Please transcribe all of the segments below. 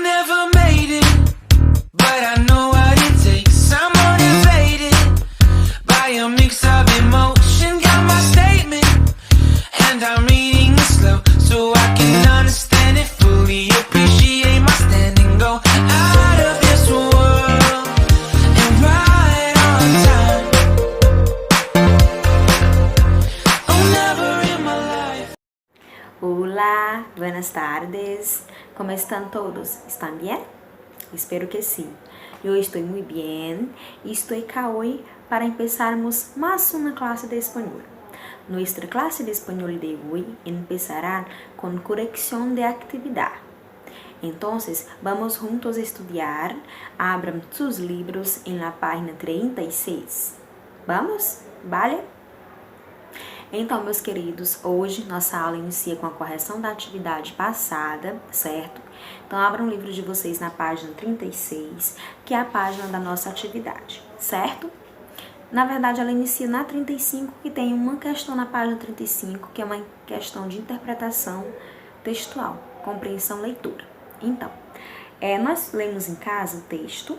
never made it, but I know what it takes. I'm motivated by a mix of emotion. Got my statement, and I'm reading it slow so I can understand it fully. Appreciate my standing, go out of this world and right on time. Oh, never in my life. Olá, buenas tardes. ¿Cómo están todos? ¿Están bien? Espero que sí. Yo estoy muy bien y estoy acá hoy para empezarmos más una clase de español. Nuestra clase de español de hoy empezará con corrección de actividad. Entonces, vamos juntos a estudiar. Abram sus libros en la página 36. Vamos? Vale? Então, meus queridos, hoje nossa aula inicia com a correção da atividade passada, certo? Então, abram o livro de vocês na página 36, que é a página da nossa atividade, certo? Na verdade, ela inicia na 35, que tem uma questão na página 35, que é uma questão de interpretação textual, compreensão, leitura. Então, nós lemos em casa o texto,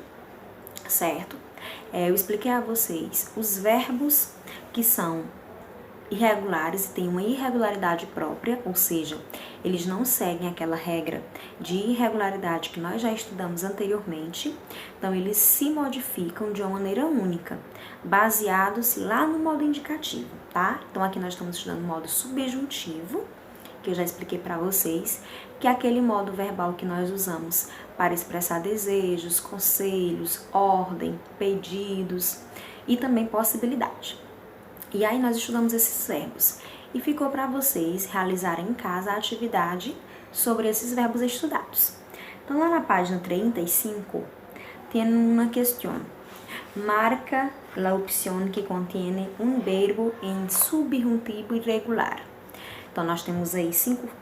certo? Eu expliquei a vocês os verbos que são irregulares e têm uma irregularidade própria, ou seja, eles não seguem aquela regra de irregularidade que nós já estudamos anteriormente, então eles se modificam de uma maneira única, baseados lá no modo indicativo, tá? Então aqui nós estamos estudando o modo subjuntivo, que eu já expliquei para vocês, que é aquele modo verbal que nós usamos para expressar desejos, conselhos, ordem, pedidos e também possibilidade. E aí nós estudamos esses verbos e ficou para vocês realizarem em casa a atividade sobre esses verbos estudados. Então lá na página 35 tem uma questão. Marca a opção que contém um verbo em subjuntivo irregular. Então nós temos aí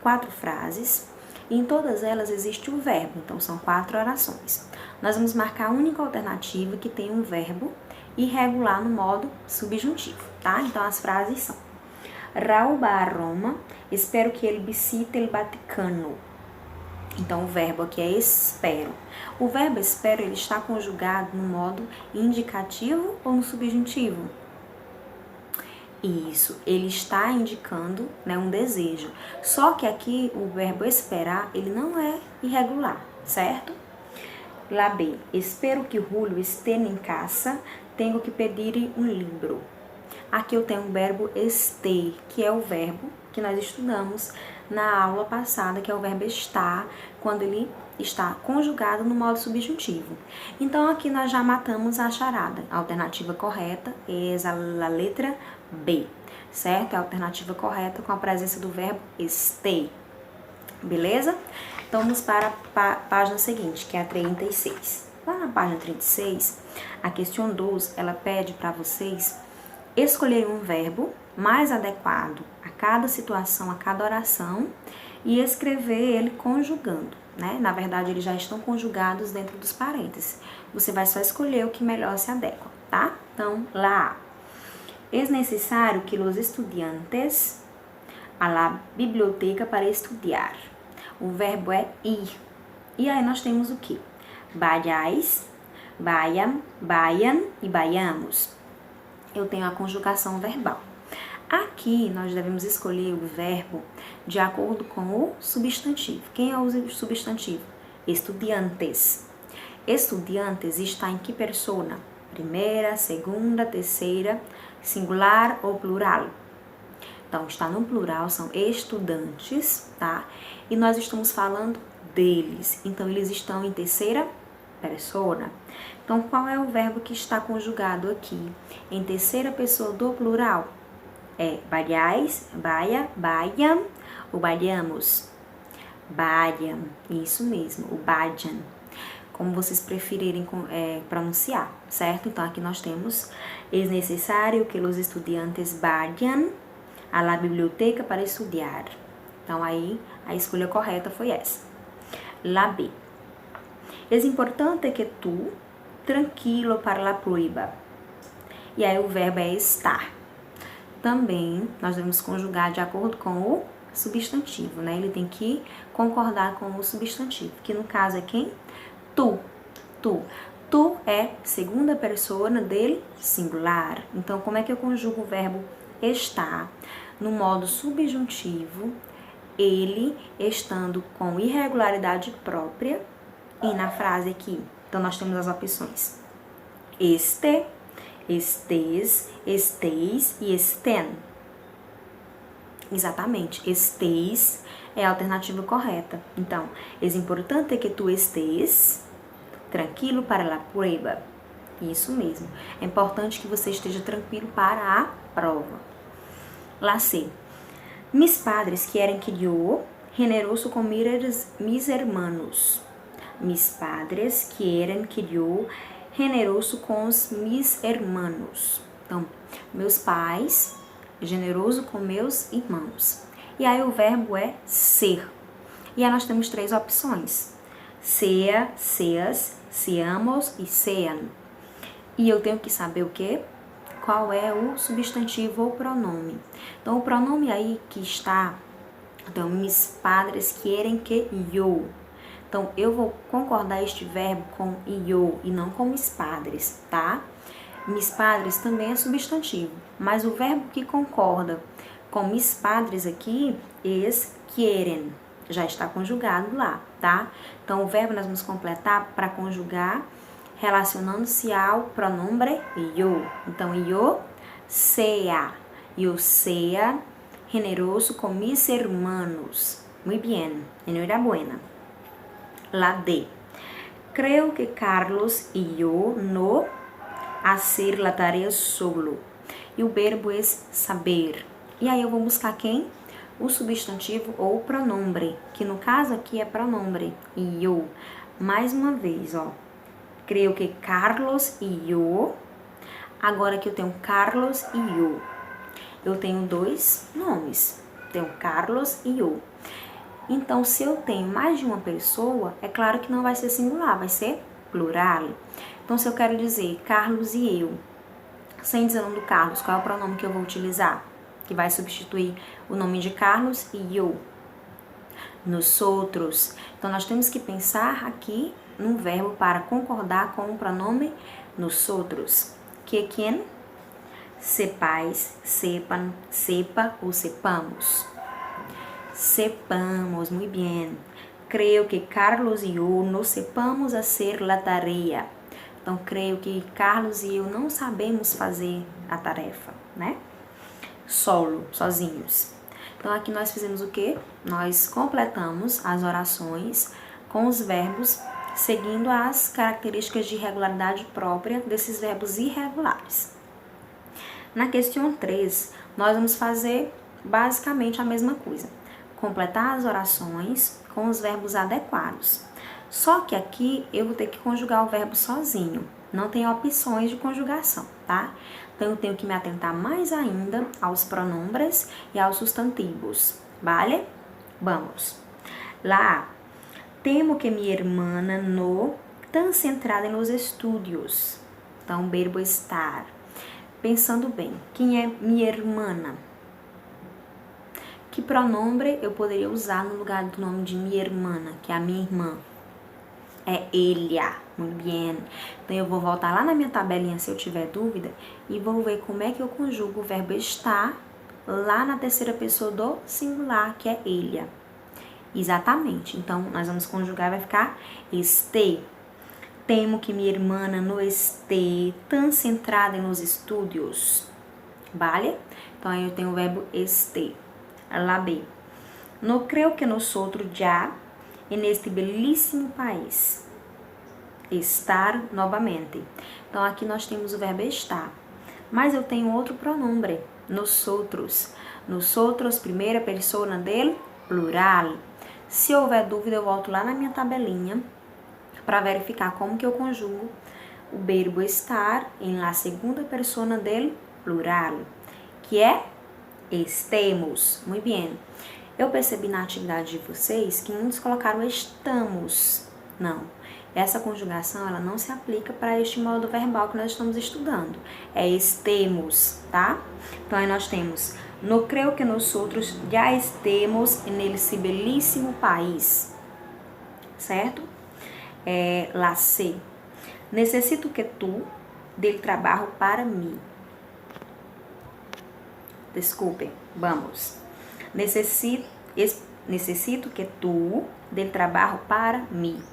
4 frases e em todas elas existe o verbo, então são 4 orações. Nós vamos marcar a única alternativa que tem um verbo irregular no modo subjuntivo, tá? Então as frases são: Raul va a Roma, espero que ele visite o Vaticano. Então o verbo aqui é espero. O verbo espero, ele está conjugado no modo indicativo ou no subjuntivo? Isso, ele está indicando, né, um desejo. Só que aqui o verbo esperar, ele não é irregular, certo? Lá B, espero que Julio esteja em casa, tenho que pedir um livro. Aqui eu tenho o verbo este, que é o verbo que nós estudamos na aula passada, que é o verbo estar, quando ele está conjugado no modo subjuntivo. Então aqui nós já matamos a charada. A alternativa correta é a letra B, certo? É a alternativa correta com a presença do verbo este. Beleza? Então vamos para a página seguinte, que é a 36. Lá na página 36, a questão 12, ela pede para vocês escolherem um verbo mais adequado a cada situação, a cada oração e escrever ele conjugando, né? Na verdade, eles já estão conjugados dentro dos parênteses. Você vai só escolher o que melhor se adequa, tá? Então, lá. É necessário que os estudiantes a la biblioteca para estudar. O verbo é ir. E aí nós temos o que? Vayáis, vayan, vayan e vayamos. Eu tenho a conjugação verbal. Aqui nós devemos escolher o verbo de acordo com o substantivo. Quem é o substantivo? Estudiantes. Estudiantes está em que persona? Primeira, segunda, terceira, singular ou plural? Então, está no plural, são estudantes, tá? E nós estamos falando deles. Então, eles estão em terceira persona. Então, qual é o verbo que está conjugado aqui em terceira pessoa do plural? É vayáis, vaya, vayan ou vayamos? Vayan, isso mesmo, o vayan, como vocês preferirem pronunciar, certo? Então, aqui nós temos: é necessário que os estudiantes vayan a la biblioteca para estudar. Então, aí, a escolha correta foi essa. La B. É importante que tu tranquilo para la prueba. E aí, o verbo é estar. Também, nós devemos conjugar de acordo com o substantivo, né? Ele tem que concordar com o substantivo, que no caso é quem? Tu. Tu. Tu é segunda persona dele singular. Então, como é que eu conjugo o verbo estar no modo subjuntivo, ele estando com irregularidade própria e na frase aqui? Então, nós temos as opções este, estes, esteis e esten. Exatamente, esteis é a alternativa correta. Então, é importante que tu estés tranquilo para la prueba. Isso mesmo. É importante que você esteja tranquilo para a prova. Lá C. Mis padres quieren que yo generoso con mis hermanos. Mis padres quieren que yo generoso com os mis hermanos. Então, meus pais, generoso com meus irmãos. E aí o verbo é ser. E aí nós temos 3 opções. Sea, seas, seamos e sean. E eu tenho que saber o quê? Qual é o substantivo ou pronome. Então, o pronome aí que está, então, mis padres querem que yo. Então, eu vou concordar este verbo com yo e não com mis padres, tá? Mis padres também é substantivo, mas o verbo que concorda com mis padres aqui é quieren. Já está conjugado lá, tá? Então, o verbo nós vamos completar para conjugar relacionando-se ao pronome yo. Então, yo sea generoso con mis hermanos. Muy bien, enhorabuena. La D. Creo que Carlos y yo no hacer la tarea solo. E o verbo é saber. E aí eu vou buscar quem? O substantivo ou pronome, que no caso aqui é pronome, yo. Mais uma vez, ó. Creio que Carlos e yo. Agora que eu tenho Carlos e yo. Eu tenho 2 nomes. Tenho Carlos e yo. Então, se eu tenho mais de uma pessoa, é claro que não vai ser singular, vai ser plural. Então, se eu quero dizer Carlos e eu, sem dizer o nome do Carlos, qual é o pronome que eu vou utilizar? Que vai substituir o nome de Carlos e eu. Nosotros. Então, nós temos que pensar aqui num verbo para concordar com o pronome nosotros. Que é quem? Sepais, sepan, sepa ou sepamos. Sepamos, muy bien. Creo que Carlos e eu não sepamos hacer la tarea. Então, creio que Carlos e eu não sabemos fazer a tarefa, né? Solo, sozinhos. Então, aqui nós fizemos o quê? Nós completamos as orações com os verbos seguindo as características de regularidade própria desses verbos irregulares. Na questão 3, nós vamos fazer basicamente a mesma coisa. Completar as orações com os verbos adequados. Só que aqui eu vou ter que conjugar o verbo sozinho. Não tem opções de conjugação, tá? Então, eu tenho que me atentar mais ainda aos pronombres e aos substantivos. Vale? Vamos. Lá. Temo que minha irmã no tan centrada nos estudos. Então, o verbo estar. Pensando bem, quem é minha irmã? Que pronome eu poderia usar no lugar do nome de minha irmã, que é a minha irmã? É ella. Muito bem. Então, eu vou voltar lá na minha tabelinha se eu tiver dúvida e vou ver como é que eu conjugo o verbo estar lá na terceira pessoa do singular, que é ella. Exatamente. Então, nós vamos conjugar, vai ficar este. Temo que minha irmã não esteja tão centrada nos estudos. Vale? Então, aí eu tenho o verbo este. La B. No creo que nosotros ya en este belíssimo país. Estar novamente. Então, aqui nós temos o verbo estar. Mas eu tenho outro pronome. Nosotros. Nosotros, primeira persona del plural. Se houver dúvida, eu volto lá na minha tabelinha para verificar como que eu conjugo o verbo estar em la segunda persona del plural, que é estemos. Muito bem. Eu percebi na atividade de vocês que muitos colocaram estamos. Não. Essa conjugação, ela não se aplica para este modo verbal que nós estamos estudando. É estemos, tá? Então, aí nós temos No creo que nosotros ya estemos nesse belíssimo país. Certo? La C. Necesito que tu del trabalho para mim. Desculpe, vamos. Necesito que tu del trabalho para mim.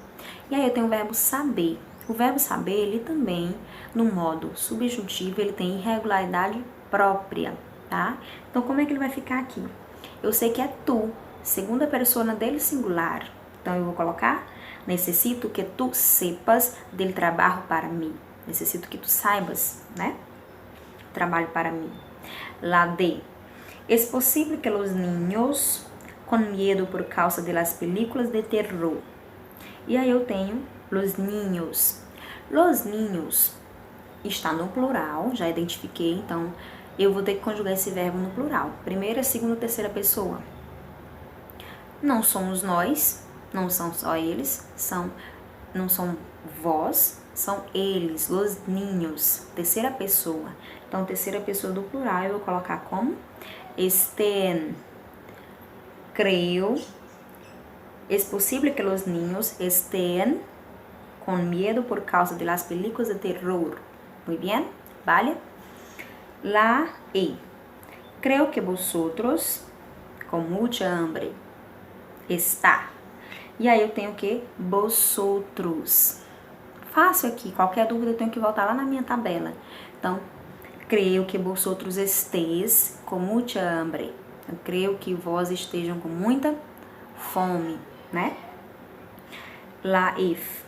E aí eu tenho o verbo saber. O verbo saber, ele também, no modo subjuntivo, ele tem irregularidade própria, tá? Então, como é que ele vai ficar aqui? Eu sei que é tu, segunda persona dele singular. Então, eu vou colocar, necesito que tu sepas del trabalho para mim. Necesito que tu saibas, né? Trabalho para mim. La D. Es posible que los niños con miedo por causa de las películas de terror. E aí eu tenho los niños. Los niños está no plural, já identifiquei, então eu vou ter que conjugar esse verbo no plural. Primeira, segunda, terceira pessoa. Não somos nós, não são só eles, não são vós, são eles, los niños. Terceira pessoa. Então, terceira pessoa do plural eu vou colocar como estén. Creo. Es posible que los niños estén con miedo por causa de las películas de terror. Muy bien, ¿vale? La E. Creo que vosotros con mucha hambre. Está. E aí eu tenho o que? Vosotros. Fácil aqui. Qualquer dúvida eu tenho que voltar lá na minha tabela. Então, creo que vosotros estéis com mucha hambre. Eu creio que vós estejam com muita fome, né? La F.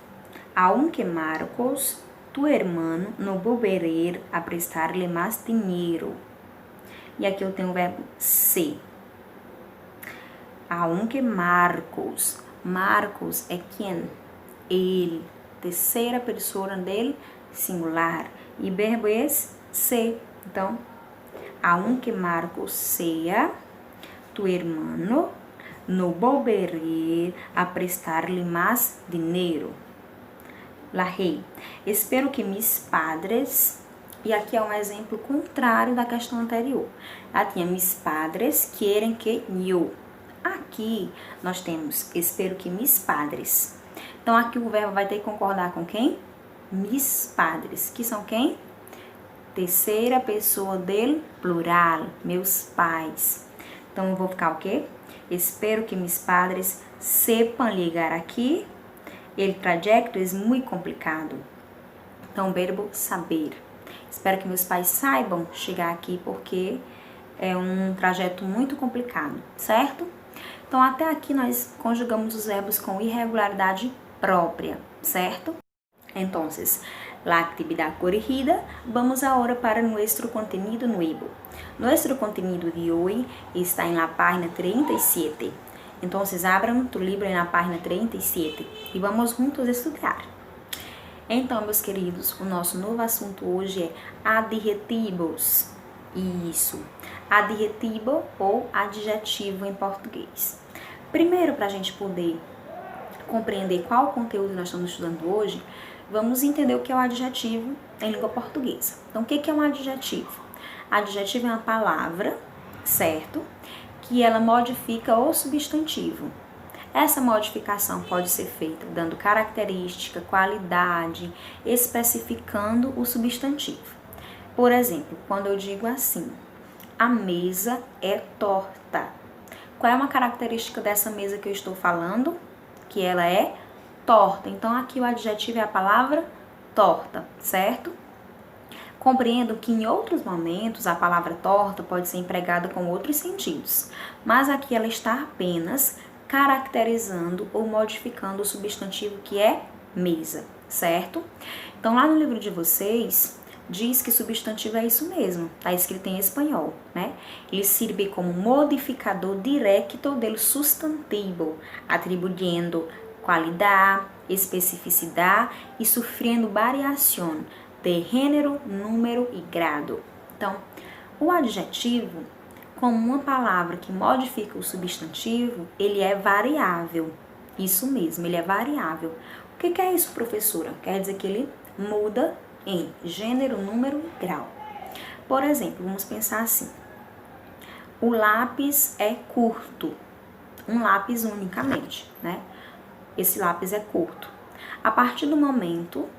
Aunque Marcos, tu hermano, no volverá a prestar-lhe mais dinheiro. E aqui eu tenho o verbo se. Aunque Marcos. Marcos é quem? Ele. Terceira pessoa dele, singular. E verbo é se. Então, aunque Marcos sea tu hermano, no volveré a prestar-lhe mais dinheiro. La rei. Espero que mis padres... E aqui é um exemplo contrário da questão anterior. Lá tinha mis padres querem que eu. Aqui nós temos espero que mis padres. Então aqui o verbo vai ter que concordar com quem? Mis padres. Que são quem? Terceira pessoa del plural. Meus pais. Então eu vou ficar o quê? Espero que mis padres sepan llegar aqui. El trayecto é muito complicado. Então, o verbo saber. Espero que meus pais saibam chegar aqui, porque é um trajeto muito complicado, certo? Então, até aqui nós conjugamos os verbos com irregularidade própria, certo? Então, la actividad corrigida, vamos agora para nuestro contenido nuevo. Nuestro contenido de hoy está en la página 37. Entonces, abram tu livro na página 37 e vamos juntos estudar. Então, meus queridos, o nosso novo assunto hoje é adjetivos. Isso, adjetivo ou adjetivo em português. Primeiro, para a gente poder compreender qual conteúdo nós estamos estudando hoje, vamos entender o que é o adjetivo em língua portuguesa. Então, o que é um adjetivo? Adjetivo é uma palavra, certo? Que ela modifica o substantivo. Essa modificação pode ser feita dando característica, qualidade, especificando o substantivo. Por exemplo, quando eu digo assim, a mesa é torta. Qual é uma característica dessa mesa que eu estou falando? Que ela é torta. Então, aqui o adjetivo é a palavra torta, certo? Compreendo que em outros momentos a palavra torta pode ser empregada com outros sentidos, mas aqui ela está apenas caracterizando ou modificando o substantivo que é mesa, certo? Então lá no livro de vocês diz que substantivo é isso mesmo, está escrito em espanhol, né? Ele sirve como modificador directo del sustantivo, atribuyendo qualidade, especificidade e sofrendo variação de gênero, número e grado. Então, o adjetivo, como uma palavra que modifica o substantivo, ele é variável. Isso mesmo, ele é variável. O que é isso, professora? Quer dizer que ele muda em gênero, número e grau. Por exemplo, vamos pensar assim. o lápis é curto. Um lápis unicamente, né? Esse lápis é curto. A partir do momento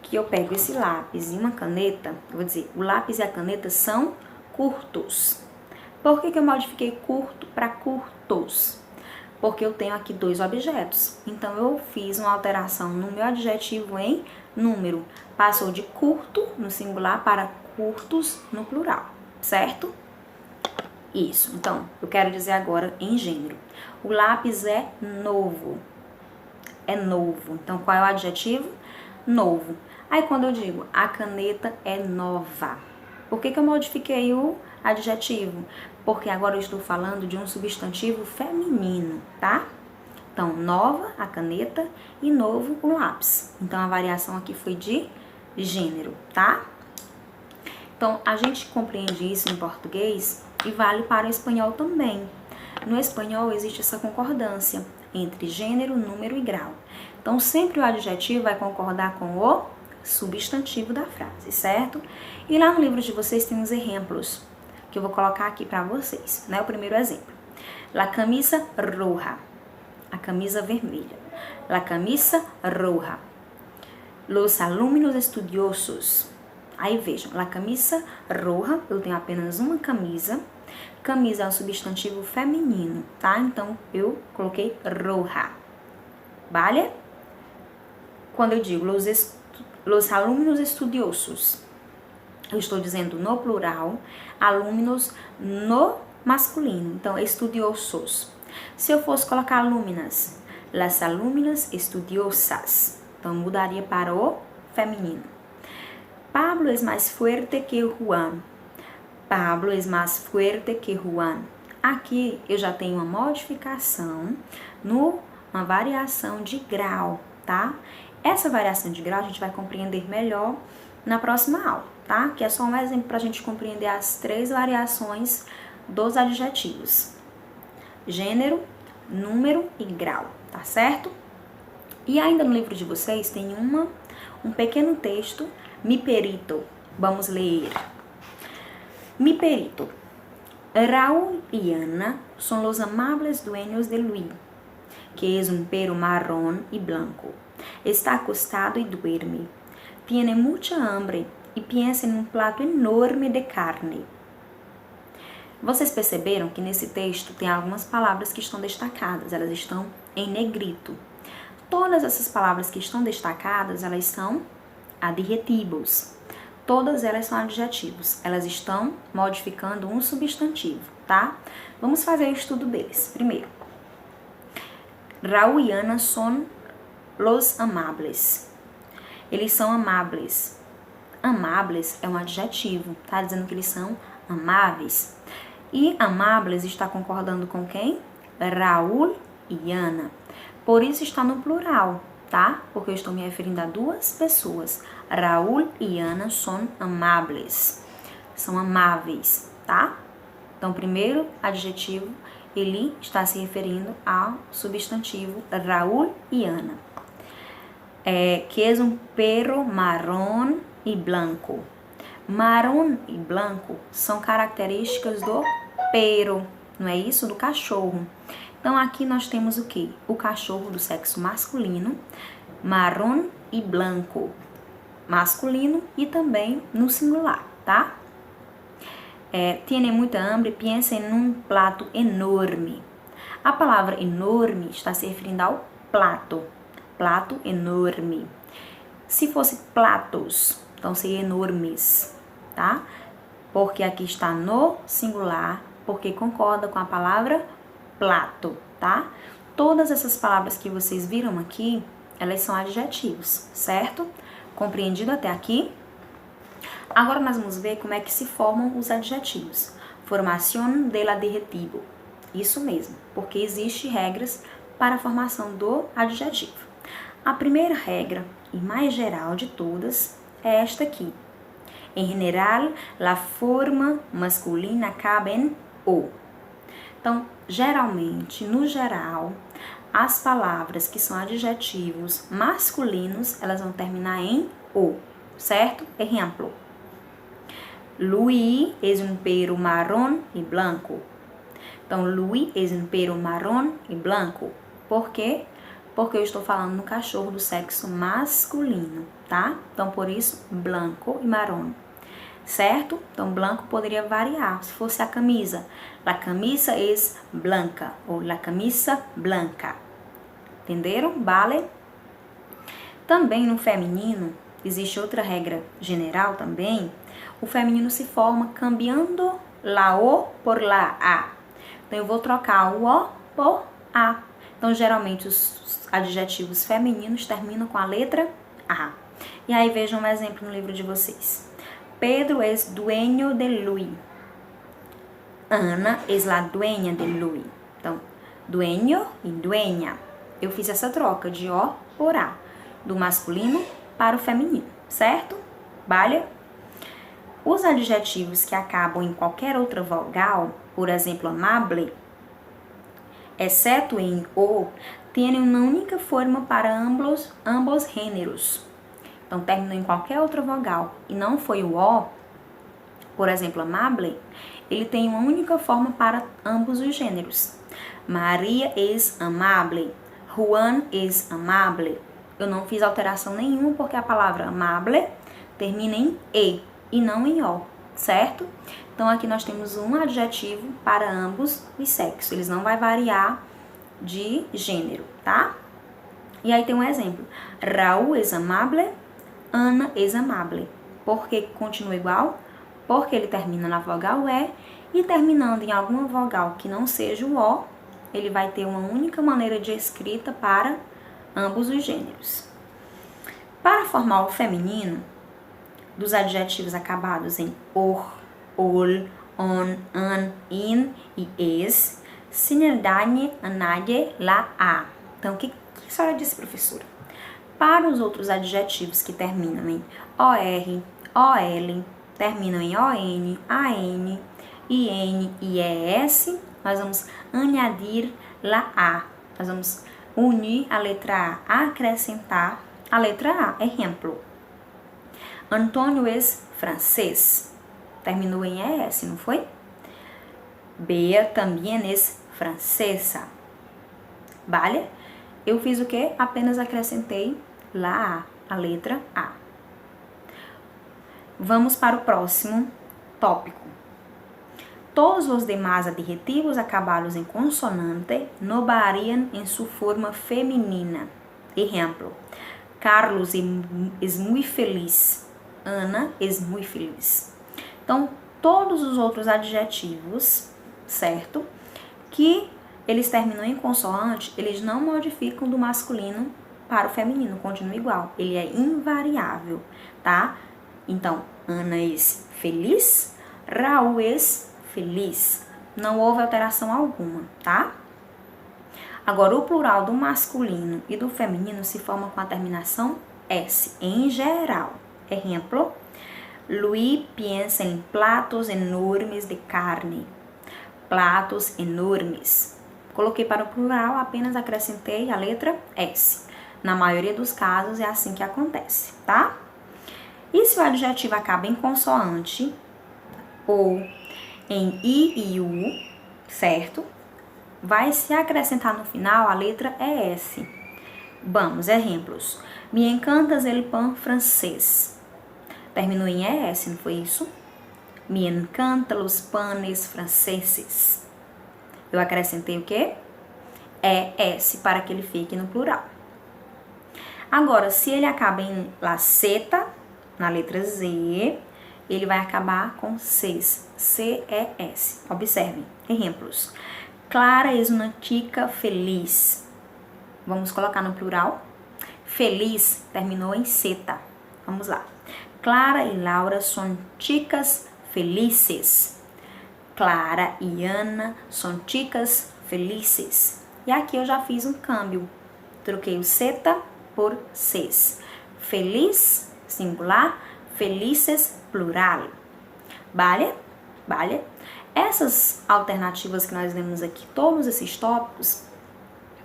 que eu pego esse lápis e uma caneta, eu vou dizer, o lápis e a caneta são curtos. Por que eu modifiquei curto para curtos? Porque eu tenho aqui dois objetos. Então, eu fiz uma alteração no meu adjetivo em número. Passou de curto no singular para curtos no plural, certo? Isso. Então, eu quero dizer agora em gênero. O lápis é novo. É novo. Então, qual é o adjetivo? Novo. Aí, quando eu digo a caneta é nova. Por que eu modifiquei o adjetivo? Porque agora eu estou falando de um substantivo feminino, tá? Então, nova, a caneta, e novo, o lápis. Então, a variação aqui foi de gênero, tá? Então, a gente compreende isso em português e vale para o espanhol também. No espanhol existe essa concordância entre gênero, número e grau. Então, sempre o adjetivo vai concordar com o substantivo da frase, certo? E lá no livro de vocês tem uns exemplos que eu vou colocar aqui para vocês, né? O primeiro exemplo. La camisa roja. A camisa vermelha. La camisa roja. Los alumnos estudiosos. Aí vejam, la camisa roja, eu tenho apenas uma camisa. Camisa é um substantivo feminino, tá? Então, eu coloquei roja. Vale? Quando eu digo los alumnos estudiosos, eu estou dizendo no plural, alumnos no masculino. Então, estudiosos. Se eu fosse colocar alumnas, las alumnas estudiosas. Então, mudaria para o feminino. Pablo es más fuerte que Juan. Pablo es más fuerte que Juan. Aqui eu já tenho uma modificação uma variação de grau, tá? Essa variação de grau a gente vai compreender melhor na próxima aula, tá? Que é só um exemplo para a gente compreender as 3 variações dos adjetivos. Gênero, número e grau, tá certo? E ainda no livro de vocês tem um pequeno texto, mi perito. Vamos ler. Mi perito. Raúl y Ana son los amables dueños de Luis, que es un perro marrón y blanco. Está acostado y duerme. Tiene mucha hambre y piensa en un plato enorme de carne. Vocês perceberam que nesse texto tem algumas palavras que estão destacadas, elas estão em negrito. Todas essas palavras que estão destacadas, elas são adjetivos. Todas elas são adjetivos, elas estão modificando um substantivo, tá? Vamos fazer o estudo deles. Primeiro, Raúl e Ana son los amables. Eles são amáveis. Amables é um adjetivo, tá? Dizendo que eles são amáveis. E amáveis está concordando com quem? Raúl e Ana. Por isso está no plural, tá? Porque eu estou me referindo a 2 pessoas. Raúl e Ana são amables. São amáveis, tá? Então, primeiro adjetivo, ele está se referindo ao substantivo Raúl e Ana. Que é um perro marrón e blanco. Marrom e branco são características do perro, não é isso? Do cachorro. Então, aqui nós temos o quê? O cachorro do sexo masculino, marrom e branco, masculino e também no singular, tá? Tiene muita hambre, piensa em um plato enorme. A palavra enorme está se referindo ao plato, plato enorme. Se fosse platos, então seria enormes, tá? Porque aqui está no singular, porque concorda com a palavra plato, tá? Todas essas palavras que vocês viram aqui, elas são adjetivos, certo? Compreendido até aqui? Agora nós vamos ver como é que se formam os adjetivos. Formación del adjetivo. Isso mesmo, porque existem regras para a formação do adjetivo. A primeira regra, e mais geral de todas, é esta aqui. Em general, la forma masculina acaba em o. Então, geralmente, no geral, as palavras que são adjetivos masculinos, elas vão terminar em o, certo? Exemplo. Luis es un perro marrón y blanco. Então, Louis es un perro marrón e blanco. Por quê? Porque eu estou falando no cachorro do sexo masculino, tá? Então, por isso, blanco e marrón. Certo? Então, branco poderia variar. Se fosse a camisa, la camisa es blanca ou la camisa blanca. Entenderam? Vale? Também no feminino, existe outra regra general também. O feminino se forma cambiando la O por la A. Então, eu vou trocar o O por A. Então, geralmente, os adjetivos femininos terminam com a letra A. E aí, vejam um exemplo no livro de vocês. Pedro es dueño de Louis. Ana es la dueña de Louis. Então, dueño e dueña. Eu fiz essa troca de O por A, do masculino para o feminino, certo? Vale? Os adjetivos que acabam em qualquer outra vogal, por exemplo, amable, exceto em O, têm uma única forma para ambos gêneros. Então, terminou em qualquer outra vogal e não foi o O, por exemplo, amable, ele tem uma única forma para ambos os gêneros. Maria es amable, Juan es amable. Eu não fiz alteração nenhuma porque a palavra amable termina em e não em O, certo? Então, aqui nós temos um adjetivo para ambos os sexos. Eles não vai variar de gênero, tá? E aí tem um exemplo. Raúl es amable, Ana es amable. Por que continua igual? Porque ele termina na vogal E e terminando em alguma vogal que não seja o O, ele vai ter uma única maneira de escrita para ambos os gêneros. Para formar o feminino, dos adjetivos acabados em or, ol, on, an, in e es, se não dañe a nadie la A. Então, o que a senhora disse, professora? Para os outros adjetivos que terminam em OR, OL, terminam em ON, AN, IN e ES, nós vamos añadir la A. Nós vamos unir a letra A, acrescentar a letra A. Exemplo. Antônio es francês. Terminou em ES, não foi? Bea também es francesa. Vale? Eu fiz o quê? Apenas acrescentei lá a letra A. Vamos para o próximo tópico. Todos os demais adjetivos acabados em consonante não variam em sua forma feminina. Exemplo. Carlos es muy feliz. Ana es muy feliz. Então, todos os outros adjetivos, certo? Que eles terminam em consoante, eles não modificam do masculino para o feminino, continua igual. Ele é invariável, tá? Então, Ana es feliz, Raul es feliz. Não houve alteração alguma, tá? Agora, o plural do masculino e do feminino se forma com a terminação S, em geral. Exemplo, Luis piensa em platos enormes de carne. Platos enormes. Coloquei para o plural, apenas acrescentei a letra S. Na maioria dos casos é assim que acontece, tá? E se o adjetivo acaba em consoante ou em I e U, certo? Vai se acrescentar no final a letra ES. Vamos, exemplos. Me encantas el pan francês. Terminou em ES, não foi isso? Me encanta los panes franceses. Eu acrescentei o quê? ES, para que ele fique no plural. Agora, se ele acaba em laceta, na letra Z, ele vai acabar com CES, C-E-S. Observem. Exemplos. Clara es una chica feliz. Vamos colocar no plural. Feliz terminou em seta. Vamos lá. Clara e Laura são chicas felices. Clara e Ana são chicas felices. E aqui eu já fiz um câmbio. Troquei o seta por ces. Feliz, singular. Felices, plural. Vale? Vale? Essas alternativas que nós lemos aqui, todos esses tópicos,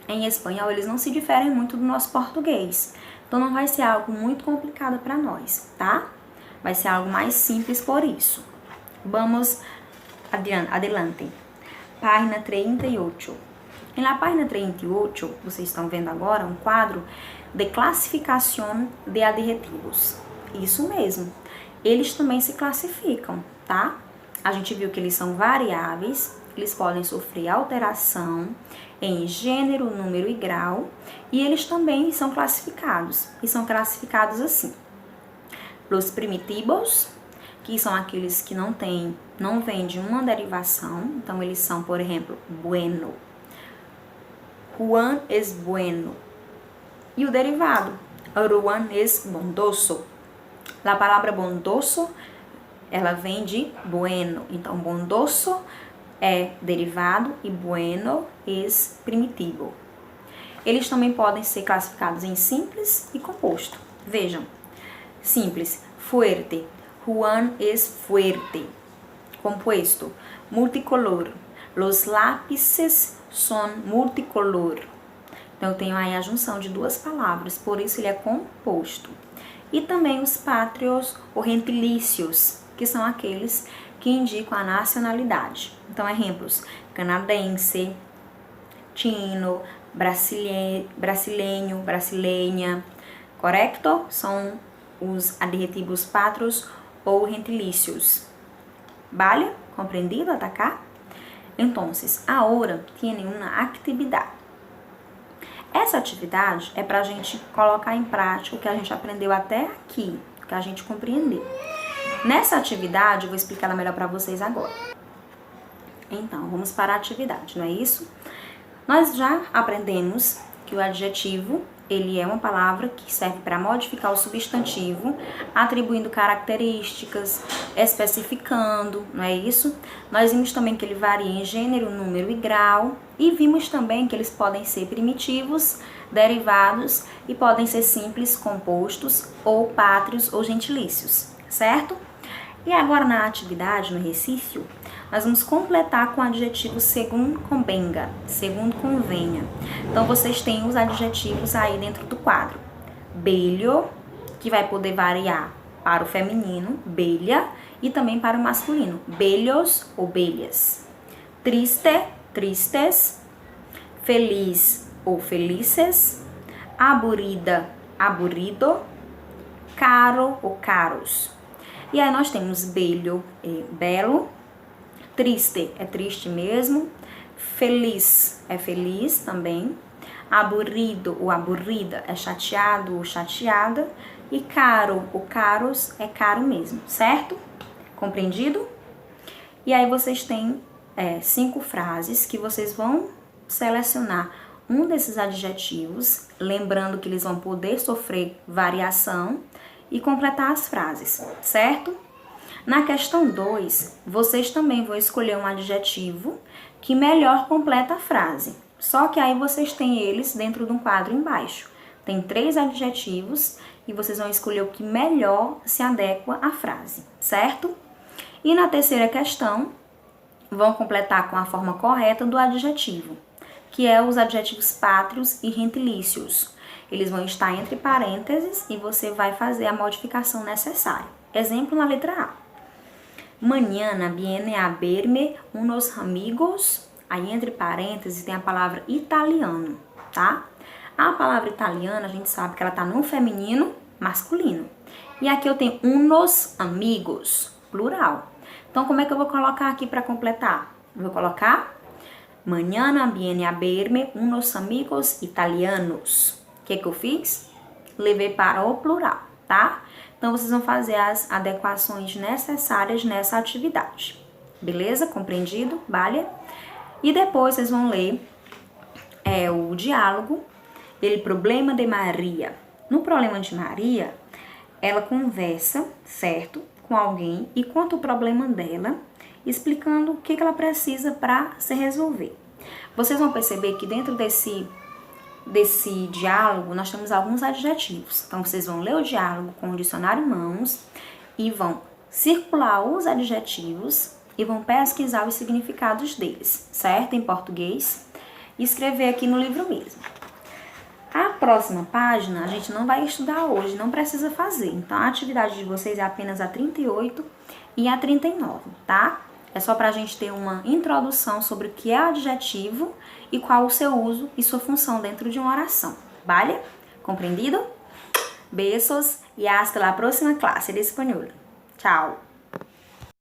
em espanhol, eles não se diferem muito do nosso português. Então, não vai ser algo muito complicado para nós, tá? Vai ser algo mais simples por isso. Vamos adelante. página 38. En la página 38, vocês estão vendo agora um quadro de classificação de adjetivos. Isso mesmo, eles também se classificam, tá? A gente viu que eles são variáveis, eles podem sofrer alteração em gênero, número e grau, e eles também são classificados, e são classificados assim. Los primitivos, que são aqueles que não vêm de uma derivação, então eles são, por exemplo, bueno. Juan es bueno. E o derivado, Juan es bondoso. A palavra bondoso, ela vem de bueno. Então, bondoso é derivado e bueno es primitivo. Eles também podem ser classificados em simples e composto. Vejam, simples, fuerte. Juan es fuerte. Compuesto, multicolor. Los lápices son multicolor. Então, eu tenho aí a junção de duas palavras, por isso ele é composto. E também os pátrios ou gentilícios, que são aqueles que indicam a nacionalidade. Então, exemplos, canadense, chino, brasileño, brasileña, correto? São os adjetivos pátrios ou gentilícios. ¿Vale? ¿Comprendido hasta acá? Entonces, ahora tiene uma atividade. Essa atividade é para a gente colocar em prática o que a gente aprendeu até aqui, o que a gente compreendeu. Nessa atividade, eu vou explicar melhor para vocês agora. Então, vamos para a atividade, não é isso? Nós já aprendemos que o adjetivo, ele é uma palavra que serve para modificar o substantivo, atribuindo características, especificando, não é isso? Nós vimos também que ele varia em gênero, número e grau, e vimos também que eles podem ser primitivos, derivados e podem ser simples, compostos ou pátrios ou gentilícios, certo? E agora na atividade, no exercício, nós vamos completar com o adjetivo segundo convenga, segundo convenha. Então, vocês têm os adjetivos aí dentro do quadro. Bello, que vai poder variar para o feminino, bella, e também para o masculino, bellos ou belhas. Triste, tristes. Feliz ou felices. Aburrida, aburrido. Caro ou caros. E aí nós temos bello e belo. Triste é triste mesmo. Feliz é feliz também. Aburrido ou aburrida é chateado ou chateada. E caro ou caros é caro mesmo, certo? Compreendido? E aí vocês têm 5 frases que vocês vão selecionar um desses adjetivos, lembrando que eles vão poder sofrer variação e completar as frases, certo? Na questão 2, vocês também vão escolher um adjetivo que melhor completa a frase. Só que aí vocês têm eles dentro de um quadro embaixo. Tem 3 adjetivos e vocês vão escolher o que melhor se adequa à frase, certo? E na terceira questão, vão completar com a forma correta do adjetivo, que é os adjetivos pátrios e gentilícios. Eles vão estar entre parênteses e você vai fazer a modificação necessária. Exemplo na letra A. Mañana viene a verme unos amigos. Aí entre parênteses tem a palavra italiano, tá? A palavra italiana, a gente sabe que ela tá no feminino, masculino. E aqui eu tenho unos amigos, plural. Então, como é que eu vou colocar aqui para completar? Eu vou colocar Mañana viene a verme unos amigos italianos. O que eu fiz? Levei para o plural, tá? Então, vocês vão fazer as adequações necessárias nessa atividade. Beleza? Compreendido? Vale? E depois vocês vão ler o diálogo, ele problema de Maria. No problema de Maria, ela conversa, certo? Com alguém e conta o problema dela, explicando o que ela precisa para se resolver. Vocês vão perceber que dentro desse diálogo nós temos alguns adjetivos. Então, vocês vão ler o diálogo com o dicionário em mãos e vão circular os adjetivos e vão pesquisar os significados deles, certo? Em português, e escrever aqui no livro mesmo. A próxima página a gente não vai estudar hoje, não precisa fazer. Então, a atividade de vocês é apenas a 38 e a 39, tá? É só pra gente ter uma introdução sobre o que é adjetivo e qual o seu uso e sua função dentro de uma oração. Vale? Compreendido? Beijos e hasta la próxima clase de espanhol. Tchau!